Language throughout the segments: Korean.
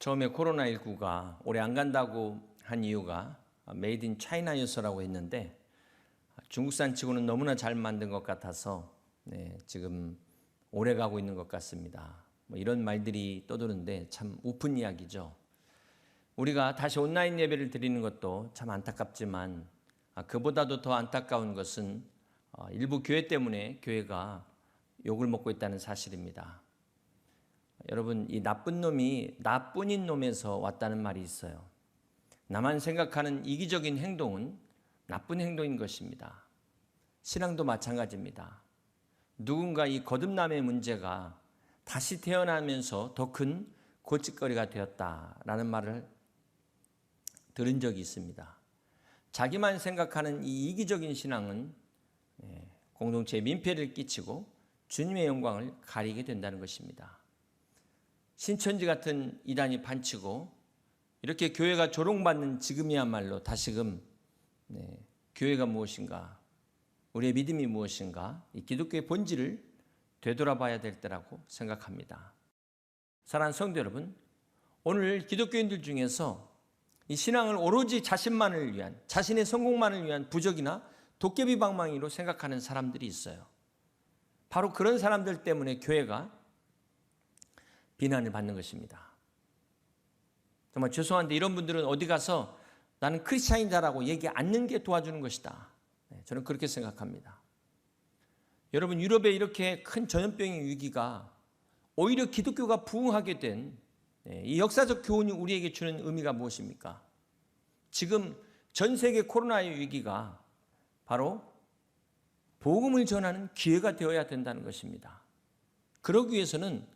처음에 코로나19가 오래 안 간다고 한 이유가 메이드 인 차이나여서라고 했는데 중국산 치고는 너무나 잘 만든 것 같아서 지금 오래 가고 있는 것 같습니다. 이런 말들이 떠도는데 참 우픈 이야기죠. 우리가 다시 온라인 예배를 드리는 것도 참 안타깝지만 그보다도 더 안타까운 것은 일부 교회 때문에 교회가 욕을 먹고 있다는 사실입니다. 여러분, 이 나쁜 놈이 나뿐인 놈에서 왔다는 말이 있어요. 나만 생각하는 이기적인 행동은 나쁜 행동인 것입니다. 신앙도 마찬가지입니다. 누군가 이 거듭남의 문제가 다시 태어나면서 더 큰 고칫거리가 되었다라는 말을 들은 적이 있습니다. 자기만 생각하는 이 이기적인 신앙은 공동체에 민폐를 끼치고 주님의 영광을 가리게 된다는 것입니다. 신천지 같은 이단이 판치고 이렇게 교회가 조롱받는 지금이야말로 다시금 교회가 무엇인가, 우리의 믿음이 무엇인가, 이 기독교의 본질을 되돌아봐야 될 때라고 생각합니다. 사랑하는 성도 여러분, 오늘 기독교인들 중에서 이 신앙을 오로지 자신만을 위한, 자신의 성공만을 위한 부적이나 도깨비 방망이로 생각하는 사람들이 있어요. 바로 그런 사람들 때문에 교회가 비난을 받는 것입니다. 정말 죄송한데 이런 분들은 어디 가서 나는 크리스찬이다라고 얘기 않는 게 도와주는 것이다. 저는 그렇게 생각합니다. 여러분, 유럽에 이렇게 큰 전염병의 위기가 오히려 기독교가 부흥하게 된 이 역사적 교훈이 우리에게 주는 의미가 무엇입니까? 지금 전 세계 코로나의 위기가 바로 복음을 전하는 기회가 되어야 된다는 것입니다. 그러기 위해서는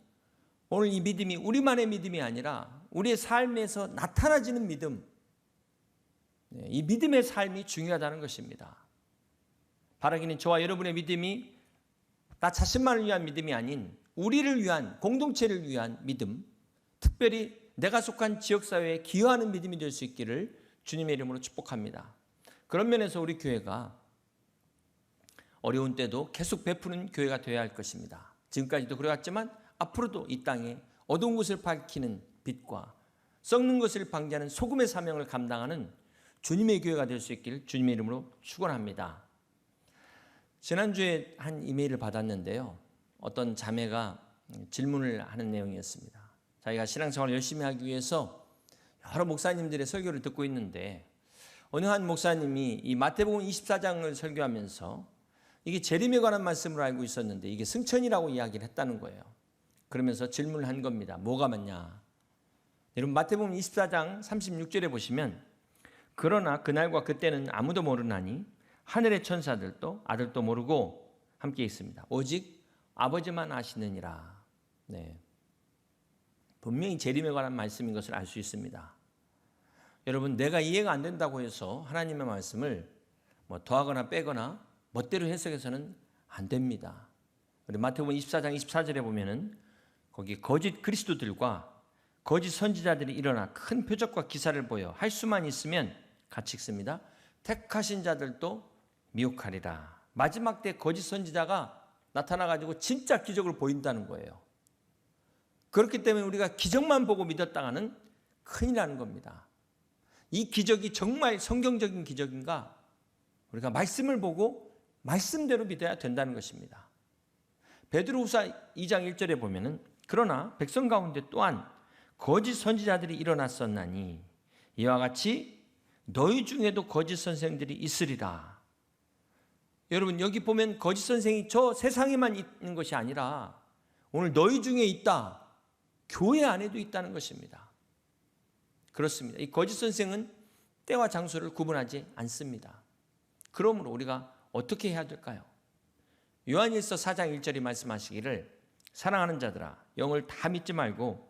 오늘 이 믿음이 우리만의 믿음이 아니라 우리의 삶에서 나타나지는 믿음, 이 믿음의 삶이 중요하다는 것입니다. 바라기는 저와 여러분의 믿음이 나 자신만을 위한 믿음이 아닌 우리를 위한, 공동체를 위한 믿음, 특별히 내가 속한 지역사회에 기여하는 믿음이 될 수 있기를 주님의 이름으로 축복합니다. 그런 면에서 우리 교회가 어려운 때도 계속 베푸는 교회가 되어야 할 것입니다. 지금까지도 그래왔지만 앞으로도 이 땅에 어두운 것을 밝히는 빛과 썩는 것을 방지하는 소금의 사명을 감당하는 주님의 교회가 될 수 있기를 주님의 이름으로 축원합니다. 지난주에 한 이메일을 받았는데요. 어떤 자매가 질문을 하는 내용이었습니다. 자기가 신앙생활을 열심히 하기 위해서 여러 목사님들의 설교를 듣고 있는데 어느 한 목사님이 이 마태복음 24장을 설교하면서 이게 재림에 관한 말씀으로 알고 있었는데 이게 승천이라고 이야기를 했다는 거예요. 그러면서 질문을 한 겁니다. 뭐가 맞냐? 여러분, 마태복음 24장 36절에 보시면 그러나 그날과 그때는 아무도 모르나니 하늘의 천사들도 아들도 모르고 함께 있습니다. 오직 아버지만 아시느니라. 분명히 재림에 관한 말씀인 것을 알 수 있습니다. 여러분, 내가 이해가 안 된다고 해서 하나님의 말씀을 더하거나 빼거나 멋대로 해석해서는 안 됩니다. 우리 마태복음 24장 24절에 보면은 거기 거짓 그리스도들과 거짓 선지자들이 일어나 큰 표적과 기사를 보여 할 수만 있으면 같이 읽습니다. 택하신 자들도 미혹하리라. 마지막 때 거짓 선지자가 나타나가지고 진짜 기적을 보인다는 거예요. 그렇기 때문에 우리가 기적만 보고 믿었다가는 큰일 나는 겁니다. 이 기적이 정말 성경적인 기적인가? 우리가 말씀을 보고 말씀대로 믿어야 된다는 것입니다. 베드로후서 2장 1절에 보면은 그러나 백성 가운데 또한 거짓 선지자들이 일어났었나니 이와 같이 너희 중에도 거짓 선생들이 있으리라. 여러분, 여기 보면 거짓 선생이 저 세상에만 있는 것이 아니라 오늘 너희 중에 있다. 교회 안에도 있다는 것입니다. 그렇습니다. 이 거짓 선생은 때와 장소를 구분하지 않습니다. 그러므로 우리가 어떻게 해야 될까요? 요한일서 4장 1절이 말씀하시기를 사랑하는 자들아 영을 다 믿지 말고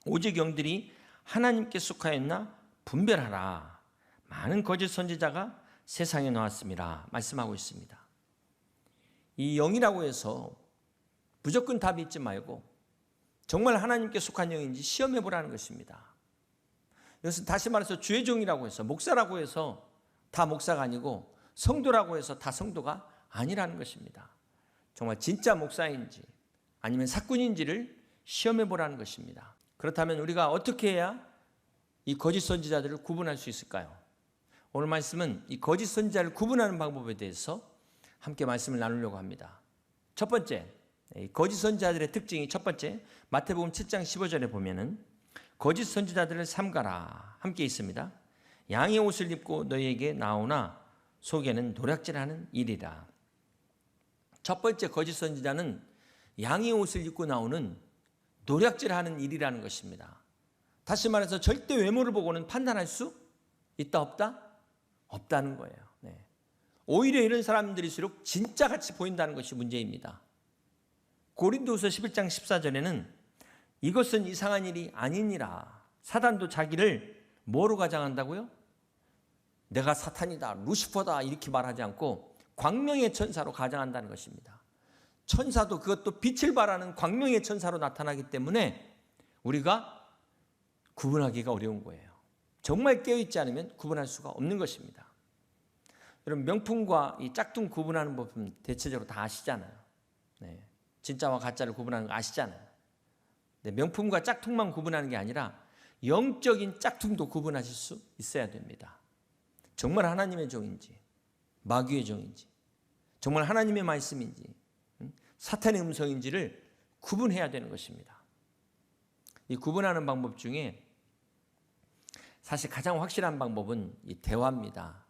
오직 영들이 하나님께 속하였나 분별하라. 많은 거짓 선지자가 세상에 나왔습니다. 말씀하고 있습니다. 이 영이라고 해서 무조건 다 믿지 말고 정말 하나님께 속한 영인지 시험해 보라는 것입니다. 이것은 다시 말해서 주의 종이라고 해서 목사라고 해서 다 목사가 아니고 성도라고 해서 다 성도가 아니라는 것입니다. 정말 진짜 목사인지 아니면 사꾼인지를 시험해 보라는 것입니다. 그렇다면 우리가 어떻게 해야 이 거짓 선지자들을 구분할 수 있을까요? 오늘 말씀은 이 거짓 선지자를 구분하는 방법에 대해서 함께 말씀을 나누려고 합니다. 첫 번째, 거짓 선지자들의 특징이 첫 번째, 마태복음 7장 15절에 보면은 거짓 선지자들을 삼가라 함께 있습니다. 양의 옷을 입고 너희에게 나오나 속에는 도략질하는 일이라. 첫 번째 거짓 선지자는 양의 옷을 입고 나오는 도략질하는 일이라는 것입니다. 다시 말해서 절대 외모를 보고는 판단할 수 있다 없다? 없다는 거예요. 네. 오히려 이런 사람들일수록 진짜같이 보인다는 것이 문제입니다. 고린도후서 11장 14절에는 이것은 이상한 일이 아니니라. 사단도 자기를 뭐로 가장한다고요? 내가 사탄이다, 루시퍼다 이렇게 말하지 않고 광명의 천사로 가장한다는 것입니다. 천사도 그것도 빛을 발하는 광명의 천사로 나타나기 때문에 우리가 구분하기가 어려운 거예요. 정말 깨어있지 않으면 구분할 수가 없는 것입니다. 여러분, 명품과 이 짝퉁 구분하는 법은 대체적으로 다 아시잖아요. 네. 진짜와 가짜를 구분하는 거 아시잖아요. 네. 명품과 짝퉁만 구분하는 게 아니라 영적인 짝퉁도 구분하실 수 있어야 됩니다. 정말 하나님의 종인지 마귀의 종인지, 정말 하나님의 말씀인지 사탄의 음성인지를 구분해야 되는 것입니다. 이 구분하는 방법 중에 사실 가장 확실한 방법은 이 대화입니다.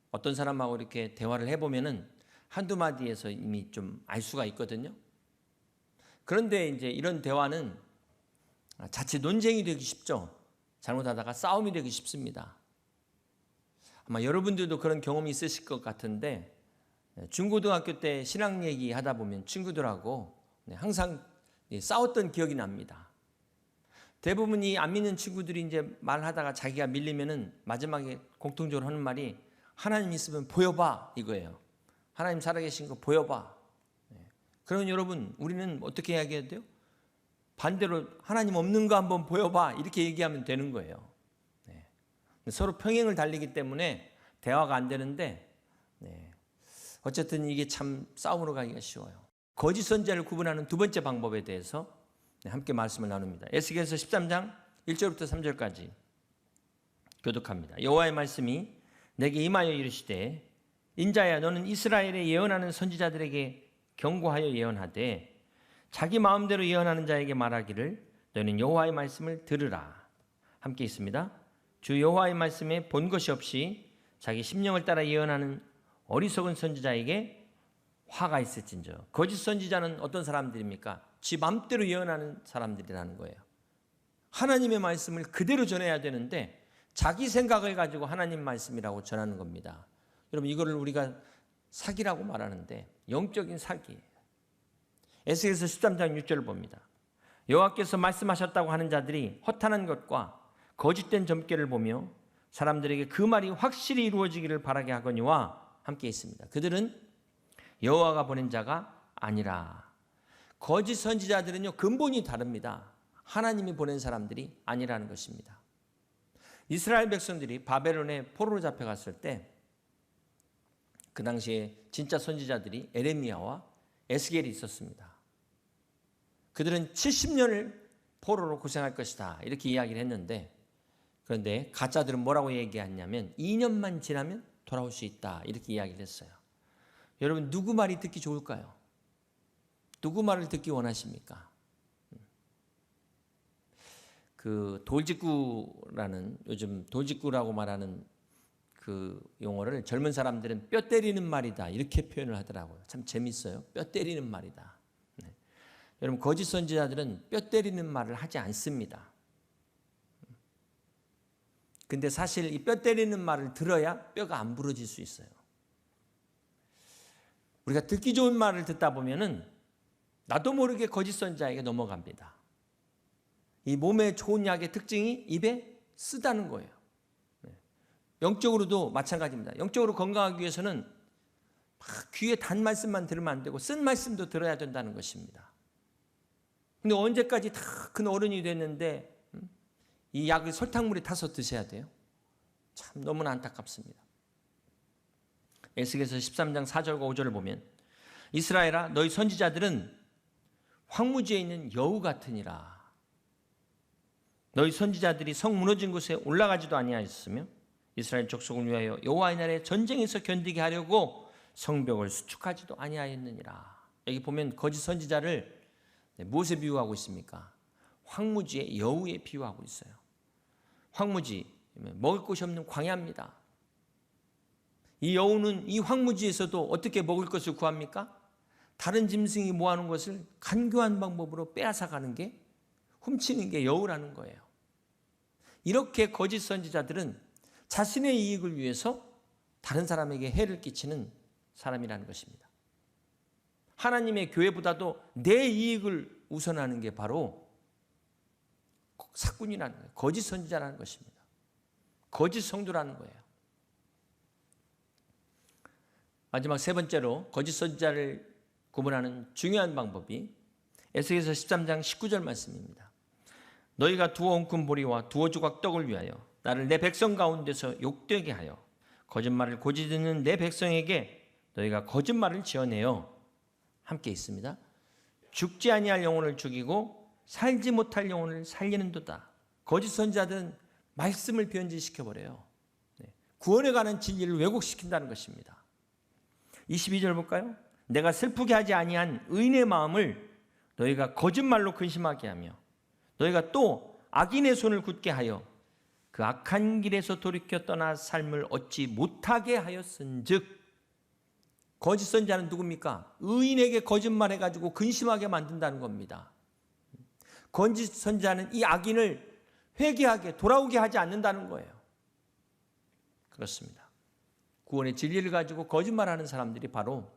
어떤 사람하고 이렇게 대화를 해보면은 한두 마디에서 이미 좀 알 수가 있거든요. 그런데 이제 이런 대화는 자칫 논쟁이 되기 쉽죠. 잘못하다가 싸움이 되기 쉽습니다. 아마 여러분들도 그런 경험이 있으실 것 같은데, 중고등학교 때 신앙 얘기 하다 보면 친구들하고 항상 싸웠던 기억이 납니다. 대부분이 안 믿는 친구들이 이제 말하다가 자기가 밀리면은 마지막에 공통적으로 하는 말이 하나님 있으면 보여봐 이거예요. 하나님 살아계신 거 보여봐. 그러면 여러분, 우리는 어떻게 이야기해야 돼요? 반대로 하나님 없는 거 한번 보여봐 이렇게 얘기하면 되는 거예요. 서로 평행을 달리기 때문에 대화가 안 되는데, 어쨌든 이게 참 싸움으로 가기가 쉬워요. 거짓 선지자를 구분하는 두 번째 방법에 대해서 함께 말씀을 나눕니다. 에스겔서 13장 1절부터 3절까지 교독합니다. 여호와의 말씀이 내게 임하여 이르시되, 인자야 너는 이스라엘에 예언하는 선지자들에게 경고하여 예언하되 자기 마음대로 예언하는 자에게 말하기를 너는 여호와의 말씀을 들으라. 함께 있습니다. 주 여호와의 말씀에 본 것이 없이 자기 심령을 따라 예언하는 어리석은 선지자에게 화가 있을진저. 거짓 선지자는 어떤 사람들입니까? 지 맘대로 예언하는 사람들이라는 거예요. 하나님의 말씀을 그대로 전해야 되는데 자기 생각을 가지고 하나님 말씀이라고 전하는 겁니다. 여러분, 이거를 우리가 사기라고 말하는데 영적인 사기예요. 에스겔서 13장 6절을 봅니다. 여호와께서 말씀하셨다고 하는 자들이 허탄한 것과 거짓된 점괘를 보며 사람들에게 그 말이 확실히 이루어지기를 바라게 하거니와 함께 있습니다. 그들은 여호와가 보낸 자가 아니라. 거짓 선지자들은요, 근본이 다릅니다. 하나님이 보낸 사람들이 아니라는 것입니다. 이스라엘 백성들이 바벨론에 포로로 잡혀갔을 때 그 당시에 진짜 선지자들이 에레미야와 에스겔이 있었습니다. 그들은 70년을 포로로 고생할 것이다 이렇게 이야기를 했는데, 그런데 가짜들은 뭐라고 얘기했냐면 2년만 지나면 돌아올 수 있다 이렇게 이야기를 했어요. 여러분, 누구 말이 듣기 좋을까요? 누구 말을 듣기 원하십니까? 그 돌직구라는, 요즘 돌직구라고 말하는 그 용어를 젊은 사람들은 뼈 때리는 말이다 이렇게 표현을 하더라고요. 참 재밌어요. 뼈 때리는 말이다. 여러분, 거짓 선지자들은 뼈 때리는 말을 하지 않습니다. 근데 사실 이 뼈 때리는 말을 들어야 뼈가 안 부러질 수 있어요. 우리가 듣기 좋은 말을 듣다 보면은 나도 모르게 거짓 선지자에게 넘어갑니다. 이 몸에 좋은 약의 특징이 입에 쓰다는 거예요. 영적으로도 마찬가지입니다. 영적으로 건강하기 위해서는 막 귀에 단 말씀만 들으면 안 되고 쓴 말씀도 들어야 된다는 것입니다. 근데 언제까지 다 큰 어른이 됐는데 이 약을 설탕물에 타서 드셔야 돼요? 참 너무나 안타깝습니다. 에스겔서 13장 4절과 5절을 보면 이스라엘아 너희 선지자들은 황무지에 있는 여우 같으니라. 너희 선지자들이 성 무너진 곳에 올라가지도 아니하였으며 이스라엘 족속을 위하여 여호와의 날에 전쟁에서 견디게 하려고 성벽을 수축하지도 아니하였느니라. 여기 보면 거짓 선지자를 무엇에 비유하고 있습니까? 황무지의 여우에 비유하고 있어요. 황무지, 먹을 곳이 없는 광야입니다. 이 여우는 이 황무지에서도 어떻게 먹을 것을 구합니까? 다른 짐승이 모아놓은 것을 간교한 방법으로 빼앗아가는 게, 훔치는 게 여우라는 거예요. 이렇게 거짓 선지자들은 자신의 이익을 위해서 다른 사람에게 해를 끼치는 사람이라는 것입니다. 하나님의 교회보다도 내 이익을 우선하는 게 바로 사꾼이라는 거예요. 거짓 선지자라는 것입니다. 거짓 성도라는 거예요. 마지막 세 번째로 거짓 선지자를 구분하는 중요한 방법이 에스겔서 13장 19절 말씀입니다. 너희가 두어 엉큼 보리와 두어 조각 떡을 위하여 나를 내 백성 가운데서 욕되게 하여 거짓말을 고지듣는 내 백성에게 너희가 거짓말을 지어내어 함께 있습니다. 죽지 아니할 영혼을 죽이고 살지 못할 영혼을 살리는도다. 거짓 선지자들은 말씀을 변질시켜버려요. 구원에 관한 진리를 왜곡시킨다는 것입니다. 22절 볼까요? 내가 슬프게 하지 아니한 의인의 마음을 너희가 거짓말로 근심하게 하며 너희가 또 악인의 손을 굳게 하여 그 악한 길에서 돌이켜 떠나 삶을 얻지 못하게 하였은즉. 거짓 선지자는 누굽니까? 의인에게 거짓말해가지고 근심하게 만든다는 겁니다. 거짓 선지자는 이 악인을 회개하게 돌아오게 하지 않는다는 거예요. 그렇습니다. 구원의 진리를 가지고 거짓말하는 사람들이 바로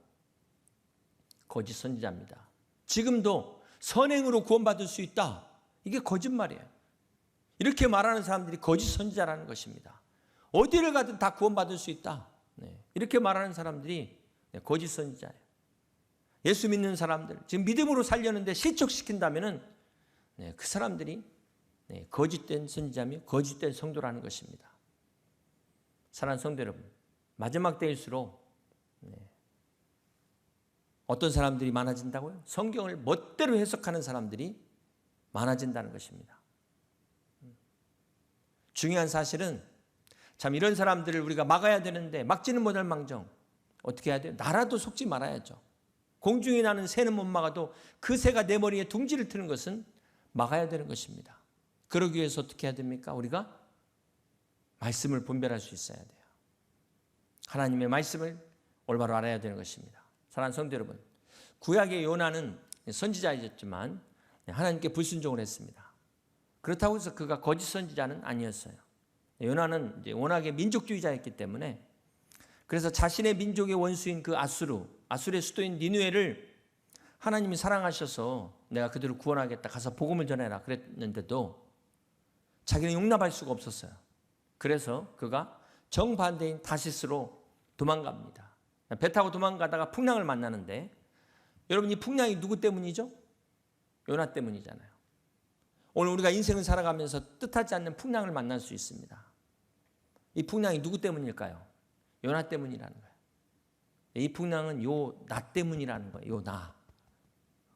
거짓 선지자입니다. 지금도 선행으로 구원받을 수 있다. 이게 거짓말이에요. 이렇게 말하는 사람들이 거짓 선지자라는 것입니다. 어디를 가든 다 구원받을 수 있다. 이렇게 말하는 사람들이 거짓 선지자예요. 예수 믿는 사람들, 지금 믿음으로 살려는데 실족시킨다면 그 사람들이 거짓된 선지자며 거짓된 성도라는 것입니다. 사랑하는 성도 여러분, 마지막 때일수록 어떤 사람들이 많아진다고요? 성경을 멋대로 해석하는 사람들이 많아진다는 것입니다. 중요한 사실은 참 이런 사람들을 우리가 막아야 되는데 막지는 못할 망정 어떻게 해야 돼요? 나라도 속지 말아야죠. 공중에 나는 새는 못 막아도 그 새가 내 머리에 둥지를 트는 것은 막아야 되는 것입니다. 그러기 위해서 어떻게 해야 됩니까? 우리가 말씀을 분별할 수 있어야 돼요. 하나님의 말씀을 올바로 알아야 되는 것입니다. 사랑하는 성도 여러분, 구약의 요나는 선지자이었지만 하나님께 불순종을 했습니다. 그렇다고 해서 그가 거짓 선지자는 아니었어요. 요나는 이제 워낙에 민족주의자였기 때문에 그래서 자신의 민족의 원수인 그 아수르의 수도인 니느웨를 하나님이 사랑하셔서 내가 그들을 구원하겠다, 가서 복음을 전해라 그랬는데도 자기는 용납할 수가 없었어요. 그래서 그가 정반대인 다시스로 도망갑니다. 배 타고 도망가다가 풍랑을 만나는데, 여러분 이 풍랑이 누구 때문이죠? 요나 때문이잖아요. 오늘 우리가 인생을 살아가면서 뜻하지 않는 풍랑을 만날 수 있습니다. 이 풍랑이 누구 때문일까요? 요나 때문이라는 거예요. 이 풍랑은 나 때문이라는 거예요. 요 나.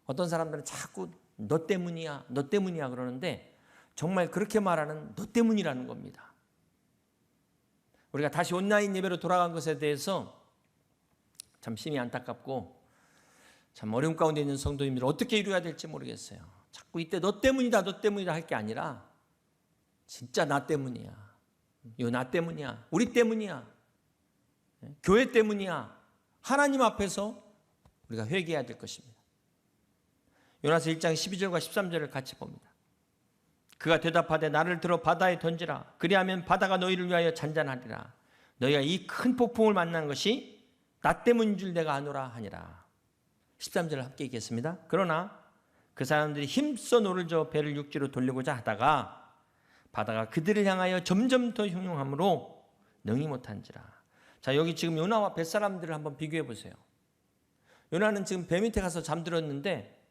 어떤 사람들은 자꾸 너 때문이야, 너 때문이야 그러는데 정말 그렇게 말하는 너 때문이라는 겁니다. 우리가 다시 온라인 예배로 돌아간 것에 대해서 참 심히 안타깝고 참 어려움 가운데 있는 성도님들 어떻게 이루어야 될지 모르겠어요. 자꾸 이때 너 때문이다, 너 때문이다 할 게 아니라 진짜 나 때문이야. 요 나 때문이야. 우리 때문이야. 교회 때문이야. 하나님 앞에서 우리가 회개해야 될 것입니다. 요나서 1장 12절과 13절을 같이 봅니다. 그가 대답하되 나를 들어 바다에 던지라. 그리하면 바다가 너희를 위하여 잔잔하리라. 너희가 이 큰 폭풍을 만난 것이 나 때문인 줄 내가 아노라 하니라. 13절을 함께 읽겠습니다. 그러나 그 사람들이 힘써 노를 저어 배를 육지로 돌리고자 하다가 바다가 그들을 향하여 점점 더 흉흉함으로 능히 못한지라. 자, 여기 지금 요나와 뱃사람들을 한번 비교해 보세요. 요나는 지금 배 밑에 가서 잠들었는데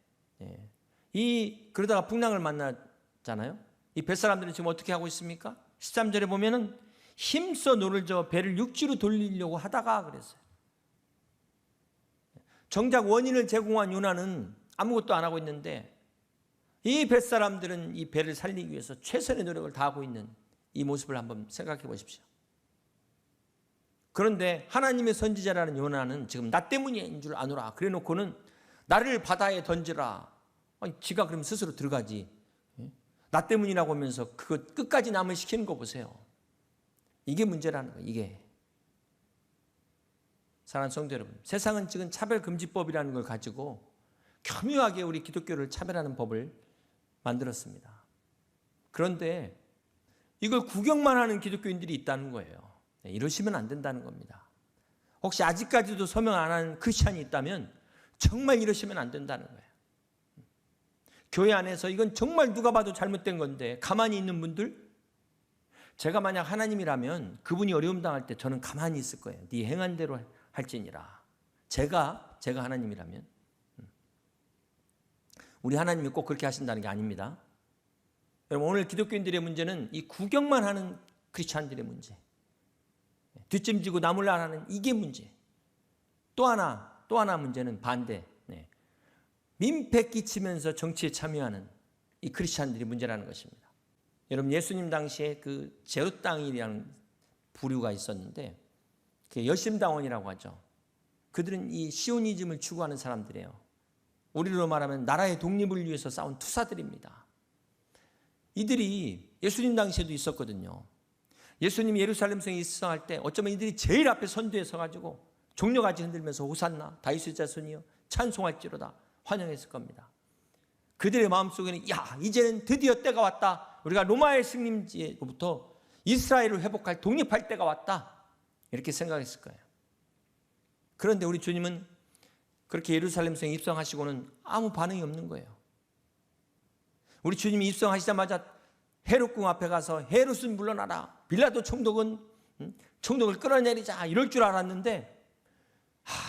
그러다가 풍랑을 만났잖아요. 이 뱃사람들은 지금 어떻게 하고 있습니까? 13절에 보면은 힘써 노를 저어 배를 육지로 돌리려고 하다가 그랬어요. 정작 원인을 제공한 요나는 아무것도 안 하고 있는데 이 뱃사람들은 이 배를 살리기 위해서 최선의 노력을 다하고 있는 이 모습을 한번 생각해 보십시오. 그런데 하나님의 선지자라는 요나는 지금 나 때문인 줄 아노라 그래 놓고는 나를 바다에 던지라. 아니, 지가 그럼 스스로 들어가지. 나 때문이라고 하면서 그거 끝까지 남을 시키는 거 보세요. 이게 문제라는 거예요. 이게. 사랑하는 성도 여러분, 세상은 지금 차별금지법이라는 걸 가지고 교묘하게 우리 기독교를 차별하는 법을 만들었습니다. 그런데 이걸 구경만 하는 기독교인들이 있다는 거예요. 이러시면 안 된다는 겁니다. 혹시 아직까지도 서명 안 하는 크리스찬이 있다면 정말 이러시면 안 된다는 거예요. 교회 안에서 이건 정말 누가 봐도 잘못된 건데 가만히 있는 분들, 제가 만약 하나님이라면 그분이 어려움 당할 때 저는 가만히 있을 거예요. 네 행한 대로 할지니라. 제가 하나님이라면. 우리 하나님이 꼭 그렇게 하신다는 게 아닙니다. 여러분, 오늘 기독교인들의 문제는 이 구경만 하는 크리스찬들의 문제, 뒷짐지고 나몰라 하는 이게 문제. 또 하나 문제는 반대. 민폐 끼치면서 정치에 참여하는 이 크리스찬들이 문제라는 것입니다. 여러분, 예수님 당시에 그 제롯당이라는 부류가 있었는데 그 열심당원이라고 하죠. 그들은 이 시오니즘을 추구하는 사람들이에요. 우리로 말하면 나라의 독립을 위해서 싸운 투사들입니다. 이들이 예수님 당시에도 있었거든요. 예수님이 예루살렘 성에 입성할 때 어쩌면 이들이 제일 앞에 선두에 서가지고 종려가지 흔들면서 호산나 다윗의 자손이여 찬송할지로다 환영했을 겁니다. 그들의 마음속에는 야, 이제는 드디어 때가 왔다. 우리가 로마의 식민지로부터 이스라엘을 회복할 독립할 때가 왔다. 이렇게 생각했을 거예요. 그런데 우리 주님은 그렇게 예루살렘 성에 입성하시고는 아무 반응이 없는 거예요. 우리 주님이 입성하시자마자 헤롯궁 앞에 가서 헤롯은 물러나라. 빌라도 총독은 총독을 끌어내리자. 이럴 줄 알았는데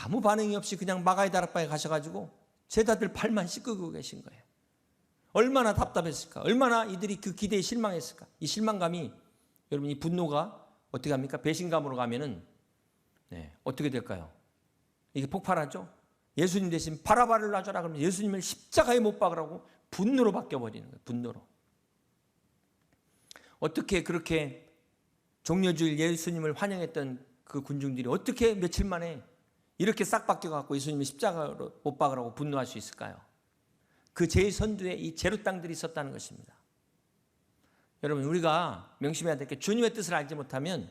아무 반응이 없이 그냥 마가의 다락방에 가셔가지고 제자들 발만 씻고 계신 거예요. 얼마나 답답했을까? 얼마나 이들이 그 기대에 실망했을까? 이 실망감이, 여러분, 이 분노가 어떻게 합니까? 배신감으로 가면은 어떻게 될까요? 이게 폭발하죠? 예수님 대신 바라바를 놔줘라 그러면 예수님을 십자가에 못 박으라고 분노로 바뀌어버리는 거예요. 분노로. 어떻게 그렇게 종려주일 예수님을 환영했던 그 군중들이 어떻게 며칠 만에 이렇게 싹 바뀌어갖고 예수님을 십자가로 못 박으라고 분노할 수 있을까요? 그 제2선두에 이 제롯당들이 있었다는 것입니다. 여러분, 우리가 명심해야 될 게 주님의 뜻을 알지 못하면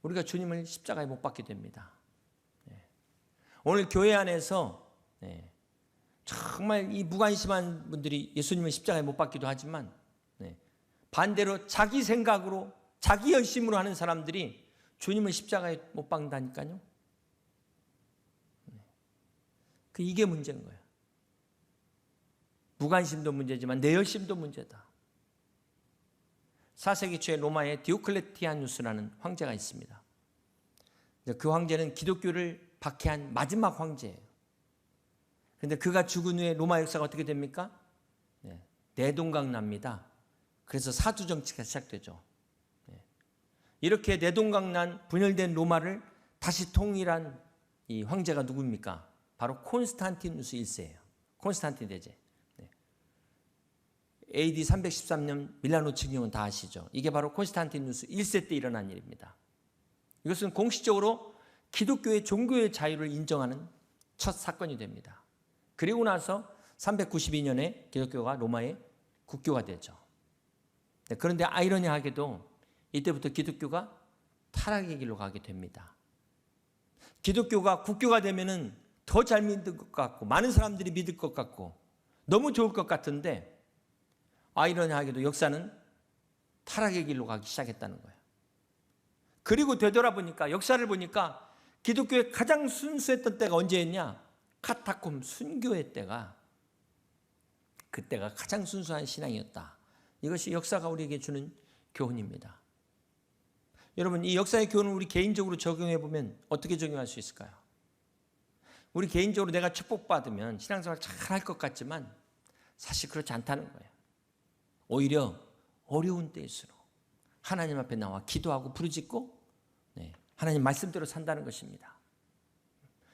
우리가 주님을 십자가에 못 박게 됩니다. 오늘 교회 안에서 정말 이 무관심한 분들이 예수님을 십자가에 못 박기도 하지만 반대로 자기 생각으로 자기 열심으로 하는 사람들이 주님을 십자가에 못 박는다니까요. 이게 문제인 거예요. 무관심도 문제지만 내 열심도 문제다. 4세기 초에 로마에 디오클레티아누스라는 황제가 있습니다. 그 황제는 기독교를 박해한 마지막 황제예요. 그런데 그가 죽은 후에 로마 역사가 어떻게 됩니까? 내동강납니다. 그래서 사두 정치가 시작되죠. 이렇게 내동강난 분열된 로마를 다시 통일한 이 황제가 누구입니까? 바로 콘스탄티누스 1세예요. 콘스탄틴 대제. AD 313년 밀라노 칙령은 다 아시죠? 이게 바로 콘스탄티누스 1세 때 일어난 일입니다. 이것은 공식적으로 기독교의 종교의 자유를 인정하는 첫 사건이 됩니다. 그리고 나서 392년에 기독교가 로마의 국교가 되죠. 그런데 아이러니하게도 이때부터 기독교가 타락의 길로 가게 됩니다. 기독교가 국교가 되면은 더 잘 믿을 것 같고 많은 사람들이 믿을 것 같고 너무 좋을 것 같은데 아이러니하게도 역사는 타락의 길로 가기 시작했다는 거예요. 그리고 되돌아보니까 역사를 보니까 기독교의 가장 순수했던 때가 언제였냐? 카타콤 순교회 때가 그때가 가장 순수한 신앙이었다. 이것이 역사가 우리에게 주는 교훈입니다. 여러분, 이 역사의 교훈을 우리 개인적으로 적용해 보면 어떻게 적용할 수 있을까요? 우리 개인적으로 내가 축복받으면 신앙생활 잘 할 것 같지만 사실 그렇지 않다는 거예요. 오히려 어려운 때일수록 하나님 앞에 나와 기도하고 부르짖고 하나님 말씀대로 산다는 것입니다.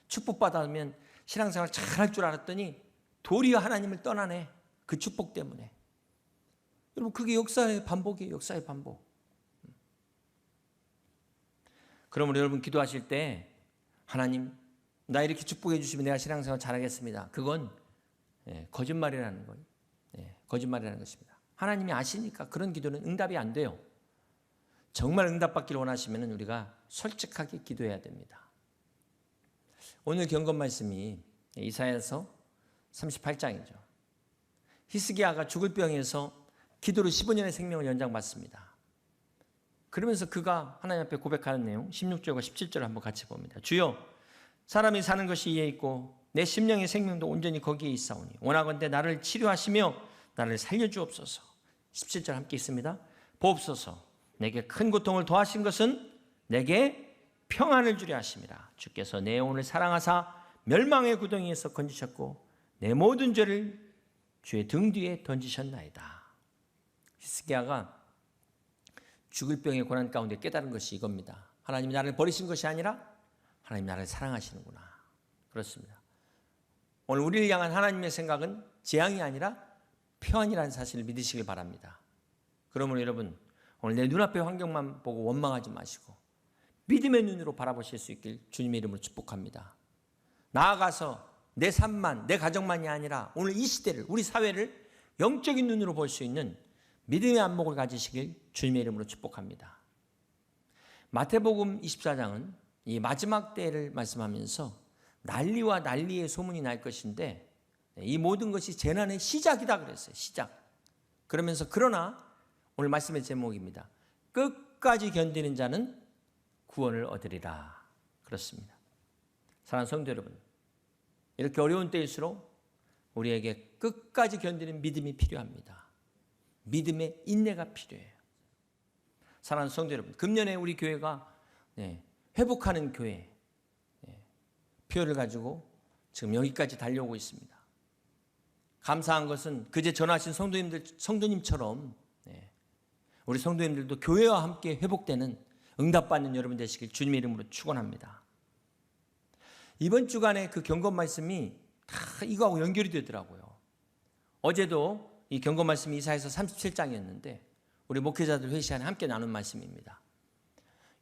축복받으면 신앙생활 잘 할 줄 알았더니 도리어 하나님을 떠나네. 그 축복 때문에. 여러분, 그게 역사의 반복이에요. 역사의 반복. 그러므로 여러분 기도하실 때 하나님, 나 이렇게 축복해 주시면 내가 신앙생활 잘하겠습니다. 그건 거짓말이라는 거예요. 거짓말이라는 것입니다. 하나님이 아시니까 그런 기도는 응답이 안 돼요. 정말 응답받기를 원하시면 우리가 솔직하게 기도해야 됩니다. 오늘 경건 말씀이 이사야서 38장이죠. 히스기야가 죽을 병에서 기도로 15년의 생명을 연장받습니다. 그러면서 그가 하나님 앞에 고백하는 내용 16절과 17절을 한번 같이 봅니다. 주여, 사람이 사는 것이 이에 있고 내 심령의 생명도 온전히 거기에 있사오니 원하건대 나를 치료하시며 나를 살려주옵소서. 17절 함께 있습니다. 보옵소서. 내게 큰 고통을 더하신 것은 내게 평안을 주려 하심이라. 주께서 내 영혼을 사랑하사 멸망의 구덩이에서 건지셨고 내 모든 죄를 주의 등 뒤에 던지셨나이다. 히스기야가 죽을 병의 고난 가운데 깨달은 것이 이겁니다. 하나님이 나를 버리신 것이 아니라 하나님 나를 사랑하시는구나. 그렇습니다. 오늘 우리를 향한 하나님의 생각은 재앙이 아니라 평안이라는 사실을 믿으시길 바랍니다. 그러므로 여러분, 오늘 내 눈앞의 환경만 보고 원망하지 마시고 믿음의 눈으로 바라보실 수 있길 주님의 이름으로 축복합니다. 나아가서 내 삶만, 내 가정만이 아니라 오늘 이 시대를, 우리 사회를 영적인 눈으로 볼 수 있는 믿음의 안목을 가지시길 주님의 이름으로 축복합니다. 마태복음 24장은 이 마지막 때를 말씀하면서 난리와 난리의 소문이 날 것인데 이 모든 것이 재난의 시작이다 그랬어요. 시작. 그러면서 그러나 오늘 말씀의 제목입니다. 끝까지 견디는 자는 구원을 얻으리라. 그렇습니다. 사랑하는 성도 여러분, 이렇게 어려운 때일수록 우리에게 끝까지 견디는 믿음이 필요합니다. 믿음의 인내가 필요해요. 사랑하는 성도 여러분, 금년에 우리 교회가 회복하는 교회 표를 가지고 지금 여기까지 달려오고 있습니다. 감사한 것은 그제 전하신 성도님처럼 우리 성도님들도 교회와 함께 회복되는 응답받는 여러분 되시길 주님의 이름으로 축원합니다. 이번 주간에 그 경건 말씀이 다 이거하고 연결이 되더라고요. 어제도 이 경건 말씀이 이사야서 37장이었는데 우리 목회자들 회의 시간에 함께 나눈 말씀입니다.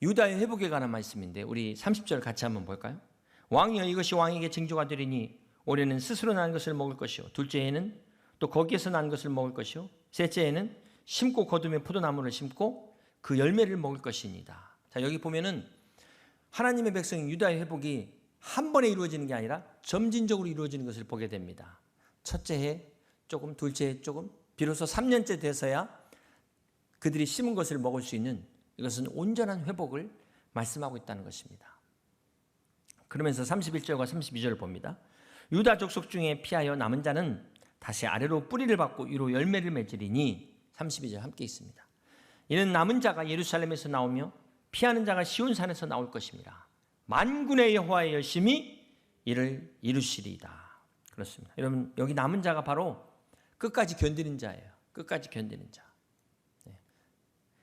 유다의 회복에 관한 말씀인데 우리 30절 같이 한번 볼까요? 왕이여, 이것이 왕에게 징조가 되리니 올해는 스스로 난 것을 먹을 것이요, 둘째에는 또 거기에서 난 것을 먹을 것이요, 셋째에는 심고 거두며 포도나무를 심고 그 열매를 먹을 것이니다. 자, 여기 보면은 하나님의 백성 유다의 회복이 한 번에 이루어지는 게 아니라 점진적으로 이루어지는 것을 보게 됩니다. 첫째 해 조금, 둘째 해 조금, 비로소 3년째 돼서야 그들이 심은 것을 먹을 수 있는, 이것은 온전한 회복을 말씀하고 있다는 것입니다. 그러면서 31절과 32절을 봅니다. 유다 족속 중에 피하여 남은 자는 다시 아래로 뿌리를 받고 위로 열매를 맺으리니 32절 함께 있습니다. 이는 남은 자가 예루살렘에서 나오며 피하는 자가 시온산에서 나올 것입니다. 만군의 여호와의 열심히 이를 이루시리이다. 그렇습니다. 여러분, 여기 남은 자가 바로 끝까지 견디는 자예요. 끝까지 견디는 자.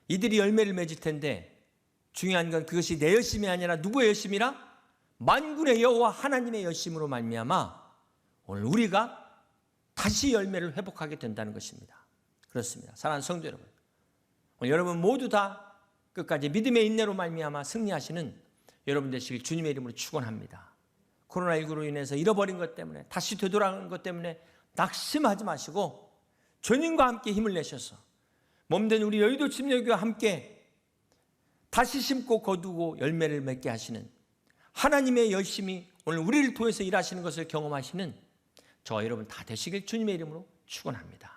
이들이 열매를 맺을 텐데 중요한 건 그것이 내 열심이 아니라 누구의 열심이라? 만군의 여호와 하나님의 열심으로 말미암아 오늘 우리가 다시 열매를 회복하게 된다는 것입니다. 그렇습니다. 사랑하는 성도 여러분, 오늘 여러분 모두 다 끝까지 믿음의 인내로 말미암아 승리하시는 여러분 되시길 주님의 이름으로 축원합니다. 코로나19로 인해서 잃어버린 것 때문에, 다시 되돌아가는 것 때문에 낙심하지 마시고 주님과 함께 힘을 내셔서 몸된 우리 여의도 침례교회와 함께 다시 심고 거두고 열매를 맺게 하시는 하나님의 열심이 오늘 우리를 통해서 일하시는 것을 경험하시는 저와 여러분 다 되시길 주님의 이름으로 축원합니다.